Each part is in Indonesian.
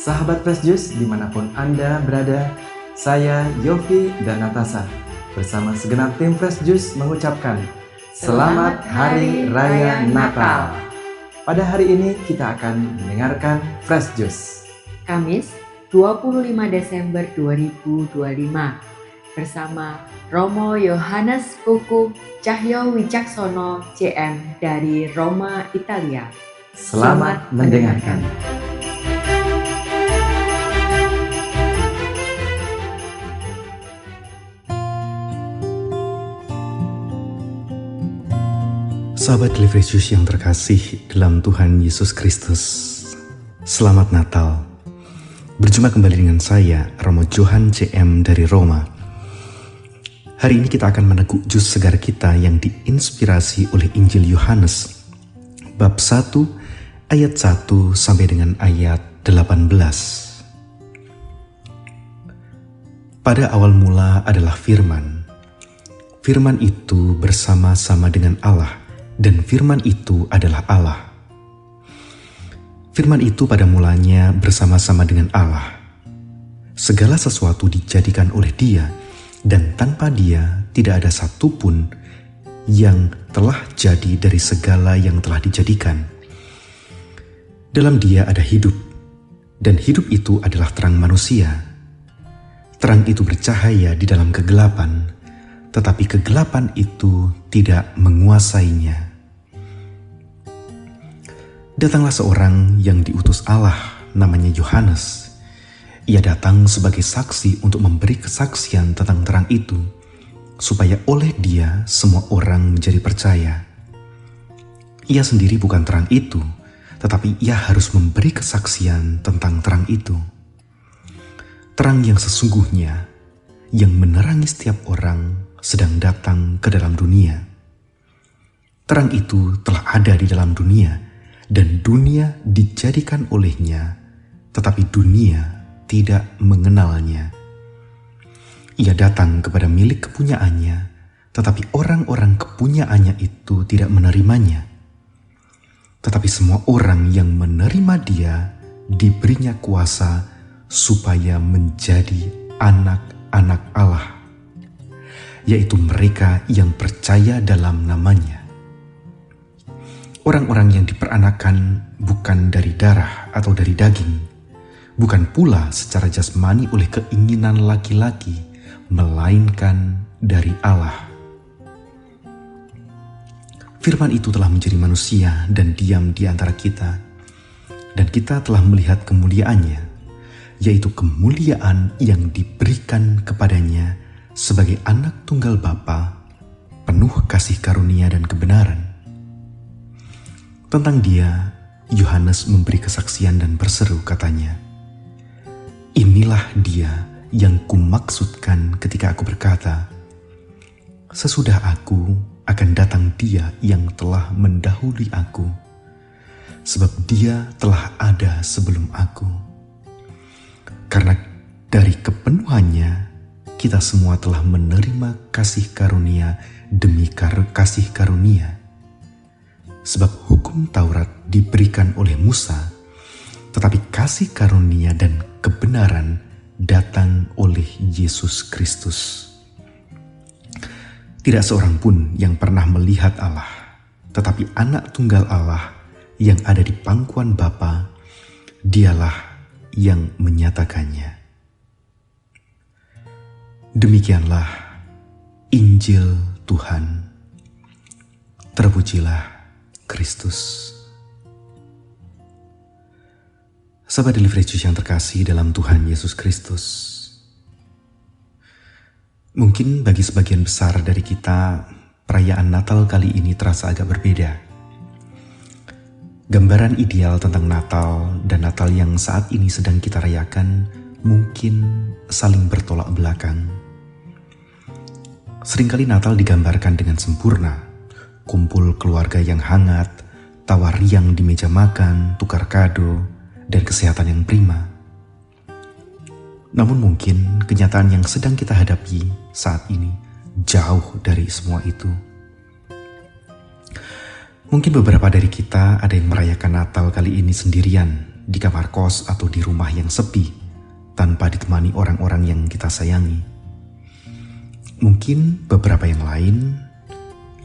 Sahabat Fresh Juice dimanapun Anda berada, saya Yofi dan Natasha bersama segenap tim Fresh Juice mengucapkan Selamat Hari Raya Natal. Pada hari ini kita akan mendengarkan Fresh Juice Kamis 25 Desember 2025 bersama Romo Yohanes Kuku Cahyo Wicaksono CM dari Roma, Italia. Selamat mendengarkan. Sahabat Fresh Juice yang terkasih dalam Tuhan Yesus Kristus, Selamat Natal. Berjumpa kembali dengan saya, Romo Johan CM dari Roma. Hari ini kita akan meneguk jus segar kita yang diinspirasi oleh Injil Yohanes, bab 1, ayat 1 sampai dengan ayat 18. Pada awal mula adalah Firman. Firman itu bersama-sama dengan Allah, dan Firman itu adalah Allah. Firman itu pada mulanya bersama-sama dengan Allah. Segala sesuatu dijadikan oleh Dia, dan tanpa Dia tidak ada satupun yang telah jadi dari segala yang telah dijadikan. Dalam Dia ada hidup, dan hidup itu adalah terang manusia. Terang itu bercahaya di dalam kegelapan, tetapi kegelapan itu tidak menguasainya. Datanglah seorang yang diutus Allah, namanya Yohanes. Ia datang sebagai saksi untuk memberi kesaksian tentang terang itu, supaya oleh dia semua orang menjadi percaya. Ia sendiri bukan terang itu, tetapi ia harus memberi kesaksian tentang terang itu. Terang yang sesungguhnya, yang menerangi setiap orang, sedang datang ke dalam dunia. Terang itu telah ada di dalam dunia, dan dunia dijadikan olehnya, tetapi dunia tidak mengenalnya. Ia datang kepada milik kepunyaannya, tetapi orang-orang kepunyaannya itu tidak menerimanya. Tetapi semua orang yang menerima Dia diberinya kuasa supaya menjadi anak-anak Allah, yaitu mereka yang percaya dalam namanya. Orang-orang yang diperanakan bukan dari darah atau dari daging, bukan pula secara jasmani oleh keinginan laki-laki, melainkan dari Allah. Firman itu telah menjadi manusia dan diam di antara kita, dan kita telah melihat kemuliaannya, yaitu kemuliaan yang diberikan kepadanya sebagai anak tunggal Bapa, penuh kasih karunia dan kebenaran. Tentang Dia, Yohanes memberi kesaksian dan berseru, katanya, "Inilah Dia yang kumaksudkan ketika aku berkata, sesudah aku akan datang Dia yang telah mendahului aku, sebab Dia telah ada sebelum aku." Karena dari kepenuhannya, kita semua telah menerima kasih karunia demi kasih karunia. Sebab hukum Taurat diberikan oleh Musa, tetapi kasih karunia dan kebenaran datang oleh Yesus Kristus. Tidak seorang pun yang pernah melihat Allah, tetapi anak tunggal Allah yang ada di pangkuan Bapa, Dialah yang menyatakannya. Demikianlah Injil Tuhan. Terpujilah Kristus. Sahabat Fresh Juice yang terkasih dalam Tuhan Yesus Kristus, mungkin bagi sebagian besar dari kita, perayaan Natal kali ini terasa agak berbeda. Gambaran ideal tentang Natal dan Natal yang saat ini sedang kita rayakan mungkin saling bertolak belakang. Seringkali Natal digambarkan dengan sempurna, kumpul keluarga yang hangat, tawa riang di meja makan, tukar kado, dan kesehatan yang prima. Namun mungkin kenyataan yang sedang kita hadapi saat ini jauh dari semua itu. Mungkin beberapa dari kita ada yang merayakan Natal kali ini sendirian di kamar kos atau di rumah yang sepi, tanpa ditemani orang-orang yang kita sayangi. Mungkin beberapa yang lain,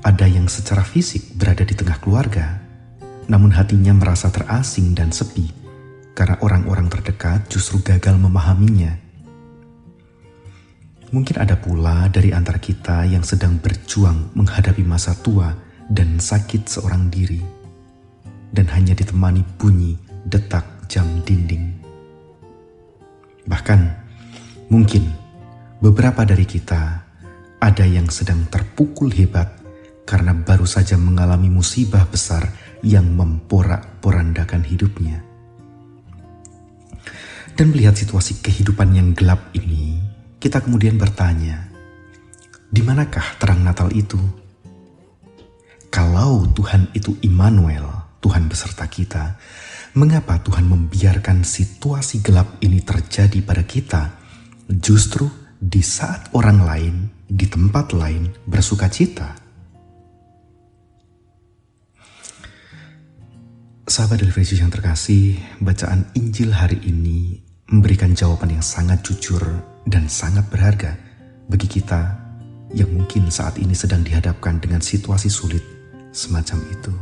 ada yang secara fisik berada di tengah keluarga, namun hatinya merasa terasing dan sepi, karena orang-orang terdekat justru gagal memahaminya. Mungkin ada pula dari antara kita yang sedang berjuang menghadapi masa tua dan sakit seorang diri, dan hanya ditemani bunyi detak jam dinding. Bahkan, mungkin beberapa dari kita ada yang sedang terpukul hebat karena baru saja mengalami musibah besar yang memporak-porandakan hidupnya. Dan melihat situasi kehidupan yang gelap ini, kita kemudian bertanya, di manakah terang Natal itu? Kalau Tuhan itu Immanuel, Tuhan beserta kita, mengapa Tuhan membiarkan situasi gelap ini terjadi pada kita, justru di saat orang lain, di tempat lain bersuka cita? Sahabat Daily Fresh Juice yang terkasih, bacaan Injil hari ini memberikan jawaban yang sangat jujur dan sangat berharga bagi kita yang mungkin saat ini sedang dihadapkan dengan situasi sulit semacam itu.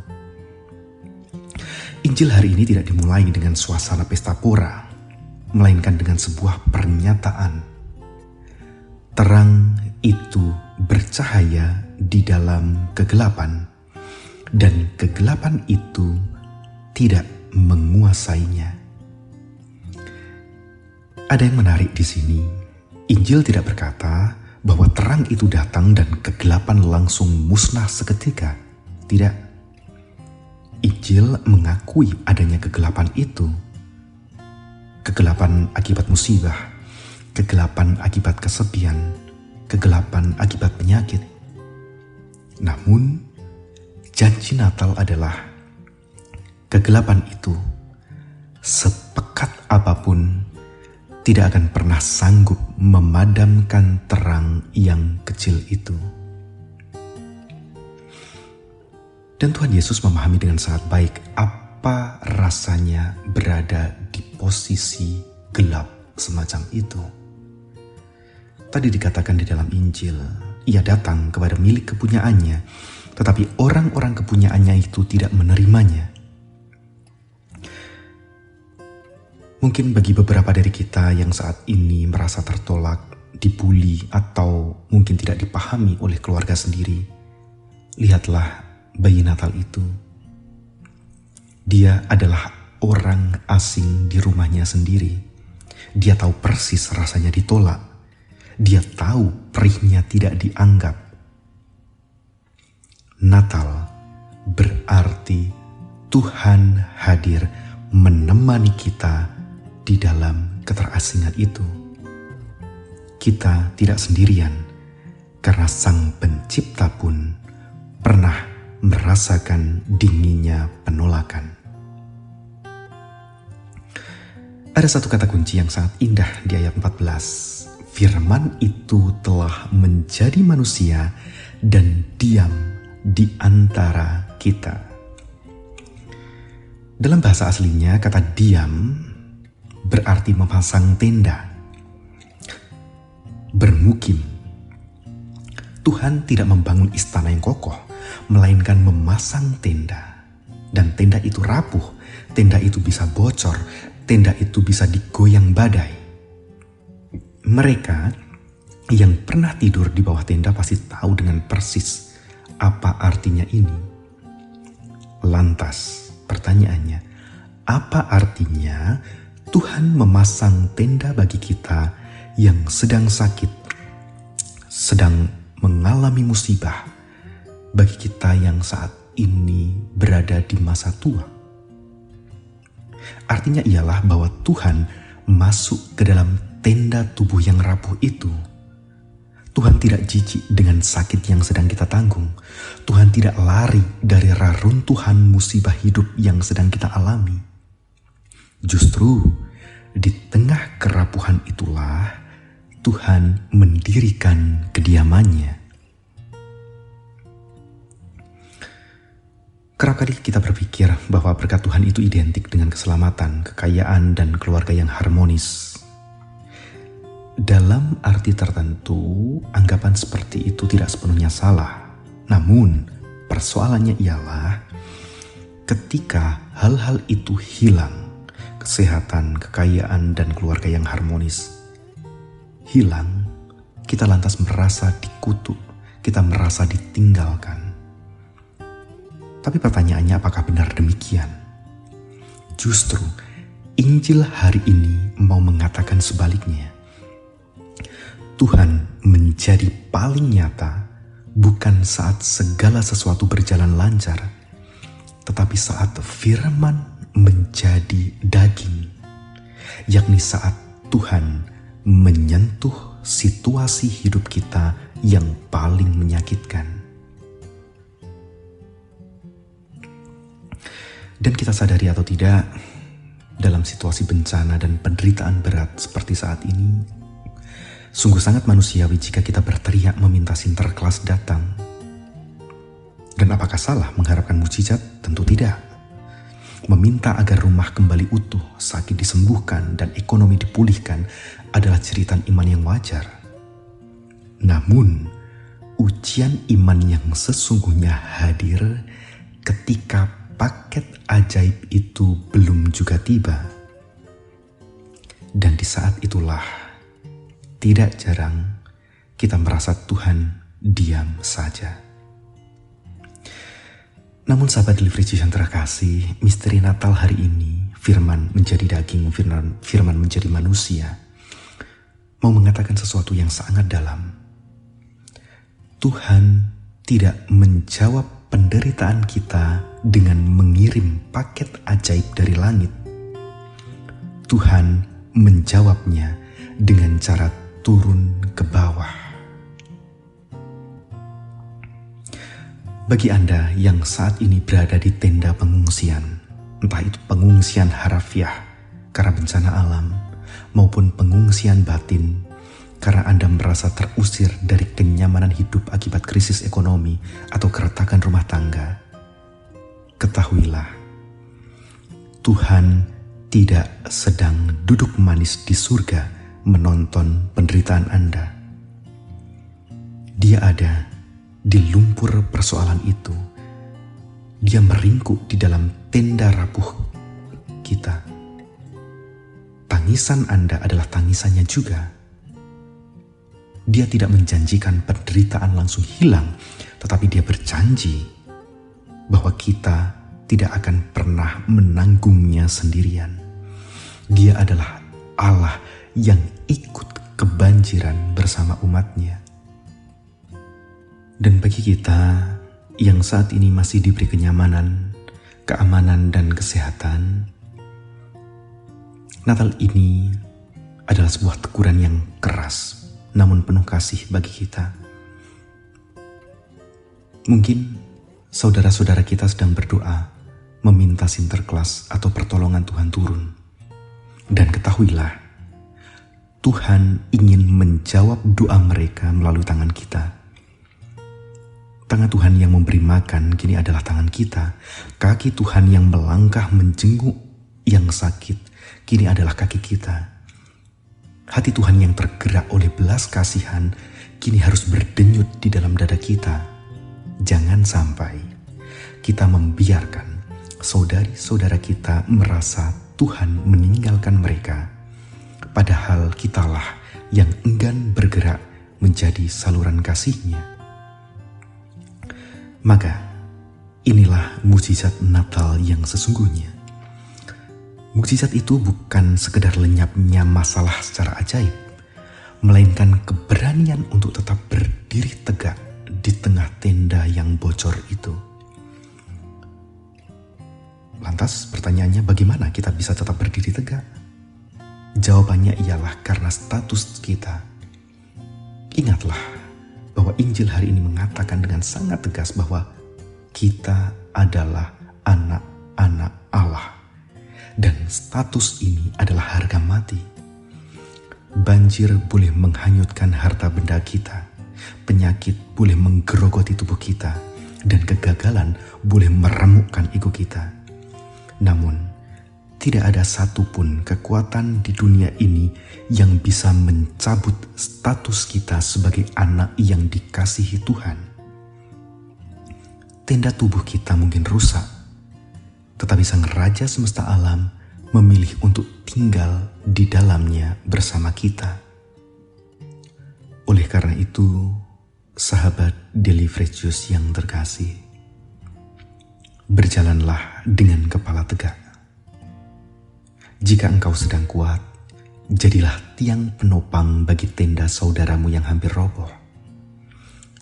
Injil hari ini tidak dimulai dengan suasana pesta pora, melainkan dengan sebuah pernyataan. Terang itu bercahaya di dalam kegelapan, dan kegelapan itu tidak menguasainya. Ada yang menarik di sini. Injil tidak berkata bahwa terang itu datang dan kegelapan langsung musnah seketika. Tidak. Injil mengakui adanya kegelapan itu. Kegelapan akibat musibah, kegelapan akibat kesepian, kegelapan akibat penyakit. Namun, janji Natal adalah kegelapan itu, sepekat apapun, tidak akan pernah sanggup memadamkan terang yang kecil itu. Dan Tuhan Yesus memahami dengan sangat baik apa rasanya berada di posisi gelap semacam itu. Tadi dikatakan di dalam Injil, ia datang kepada milik kepunyaannya, tetapi orang-orang kepunyaannya itu tidak menerimanya. Mungkin bagi beberapa dari kita yang saat ini merasa tertolak, dibuli, atau mungkin tidak dipahami oleh keluarga sendiri, lihatlah bayi Natal itu. Dia adalah orang asing di rumahnya sendiri. Dia tahu persis rasanya ditolak. Dia tahu perihnya tidak dianggap. Natal berarti Tuhan hadir menemani kita di dalam keterasingan itu. Kita tidak sendirian, karena Sang Pencipta pun pernah merasakan dinginnya penolakan. Ada satu kata kunci yang sangat indah di ayat 14. Firman itu telah menjadi manusia dan diam di antara kita. Dalam bahasa aslinya, kata diam berarti memasang tenda, bermukim. Tuhan tidak membangun istana yang kokoh, melainkan memasang tenda. Dan tenda itu rapuh, tenda itu bisa bocor, tenda itu bisa digoyang badai. Mereka yang pernah tidur di bawah tenda pasti tahu dengan persis apa artinya ini. Lantas, pertanyaannya, apa artinya Tuhan memasang tenda bagi kita yang sedang sakit, sedang mengalami musibah, bagi kita yang saat ini berada di masa tua? Artinya ialah bahwa Tuhan masuk ke dalam tenda tubuh yang rapuh itu. Tuhan tidak jijik dengan sakit yang sedang kita tanggung. Tuhan tidak lari dari reruntuhan musibah hidup yang sedang kita alami. Justru di tengah kerapuhan itulah Tuhan mendirikan kediamannya. Kerap kali kita berpikir bahwa berkat Tuhan itu identik dengan keselamatan, kekayaan, dan keluarga yang harmonis. Dalam arti tertentu, anggapan seperti itu tidak sepenuhnya salah. Namun, persoalannya ialah ketika hal-hal itu hilang, kesehatan, kekayaan, dan keluarga yang harmonis hilang, kita lantas merasa dikutuk, kita merasa ditinggalkan. Tapi pertanyaannya, apakah benar demikian? Justru, Injil hari ini mau mengatakan sebaliknya. Tuhan menjadi paling nyata bukan saat segala sesuatu berjalan lancar, tetapi saat firman menjadi daging, yakni saat Tuhan menyentuh situasi hidup kita yang paling menyakitkan. Dan kita sadari atau tidak, dalam situasi bencana dan penderitaan berat seperti saat ini, sungguh sangat manusiawi jika kita berteriak meminta Sinterklas datang. Dan apakah salah mengharapkan mukjizat? Tentu tidak. Meminta agar rumah kembali utuh, sakit disembuhkan, dan ekonomi dipulihkan adalah jeritan iman yang wajar. Namun, ujian iman yang sesungguhnya hadir ketika paket ajaib itu belum juga tiba. Dan di saat itulah, tidak jarang kita merasa Tuhan diam saja. Namun sahabat Delivery Jus yang terkasih, misteri Natal hari ini, firman menjadi daging, firman menjadi manusia, mau mengatakan sesuatu yang sangat dalam. Tuhan tidak menjawab penderitaan kita dengan mengirim paket ajaib dari langit. Tuhan menjawabnya dengan cara turun ke bawah. Bagi Anda yang saat ini berada di tenda pengungsian, entah itu pengungsian harafiah karena bencana alam, maupun pengungsian batin karena Anda merasa terusir dari kenyamanan hidup akibat krisis ekonomi atau keretakan rumah tangga, ketahuilah, Tuhan tidak sedang duduk manis di surga menonton penderitaan Anda. Dia ada di lumpur persoalan itu. Dia meringkuk di dalam tenda rapuh kita. Tangisan Anda adalah tangisannya juga. Dia tidak menjanjikan penderitaan langsung hilang, tetapi dia berjanji bahwa kita tidak akan pernah menanggungnya sendirian. Dia adalah Allah yang ikut kebanjiran bersama umatnya. Dan bagi kita yang saat ini masih diberi kenyamanan, keamanan, dan kesehatan, Natal ini adalah sebuah teguran yang keras, namun penuh kasih bagi kita. Mungkin saudara-saudara kita sedang berdoa, meminta Sinterklas atau pertolongan Tuhan turun. Dan ketahuilah, Tuhan ingin menjawab doa mereka melalui tangan kita. Tangan Tuhan yang memberi makan kini adalah tangan kita. Kaki Tuhan yang melangkah menjenguk yang sakit kini adalah kaki kita. Hati Tuhan yang tergerak oleh belas kasihan kini harus berdenyut di dalam dada kita. Jangan sampai kita membiarkan saudari-saudara kita merasa Tuhan meninggalkan mereka, padahal kitalah yang enggan bergerak menjadi saluran kasih-Nya. Maka inilah mukjizat Natal yang sesungguhnya. Mukjizat itu bukan sekedar lenyapnya masalah secara ajaib, melainkan keberanian untuk tetap berdiri tegak di tengah tenda yang bocor itu. Lantas pertanyaannya, bagaimana kita bisa tetap berdiri tegak? Jawabannya ialah karena status kita. Ingatlah bahwa Injil hari ini mengatakan dengan sangat tegas bahwa kita adalah anak-anak Allah. Dan status ini adalah harga mati. Banjir boleh menghanyutkan harta benda kita. Penyakit boleh menggerogoti tubuh kita. dan kegagalan boleh meremukkan ego kita. Namun, tidak ada satupun kekuatan di dunia ini yang bisa mencabut status kita sebagai anak yang dikasihi Tuhan. Tenda tubuh kita mungkin rusak, tetapi Sang Raja semesta alam memilih untuk tinggal di dalamnya bersama kita. Oleh karena itu, sahabat Daily Fresh Juice yang terkasih, berjalanlah dengan kepala tegak. Jika engkau sedang kuat, jadilah tiang penopang bagi tenda saudaramu yang hampir roboh.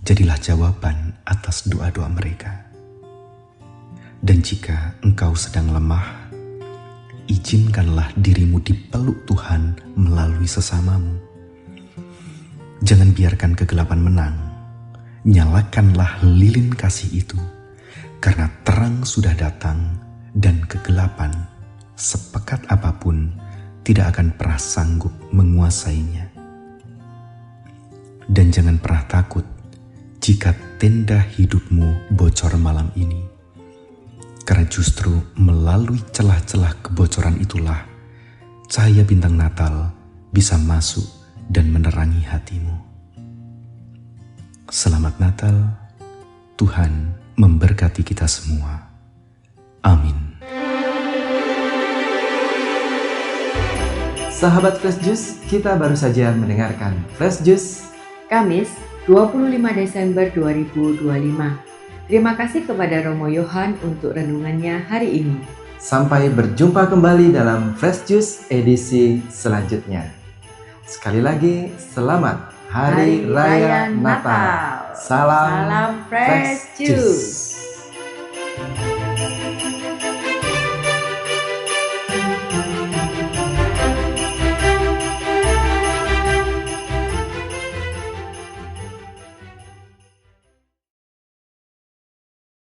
Jadilah jawaban atas doa-doa mereka. Dan jika engkau sedang lemah, izinkanlah dirimu dipeluk Tuhan melalui sesamamu. Jangan biarkan kegelapan menang. Nyalakanlah lilin kasih itu, karena terang sudah datang dan kegelapan, sepekat apapun, tidak akan pernah sanggup menguasainya. Dan jangan pernah takut jika tenda hidupmu bocor malam ini, karena justru melalui celah-celah kebocoran itulah cahaya bintang Natal bisa masuk dan menerangi hatimu. Selamat Natal, Tuhan memberkati kita semua. Amin. Sahabat Fresh Juice, kita baru saja mendengarkan Fresh Juice Kamis 25 Desember 2025. Terima kasih kepada Romo Yohan untuk renungannya hari ini. Sampai berjumpa kembali dalam Fresh Juice edisi selanjutnya. Sekali lagi, selamat Hari Raya Natal. Salam Fresh Juice.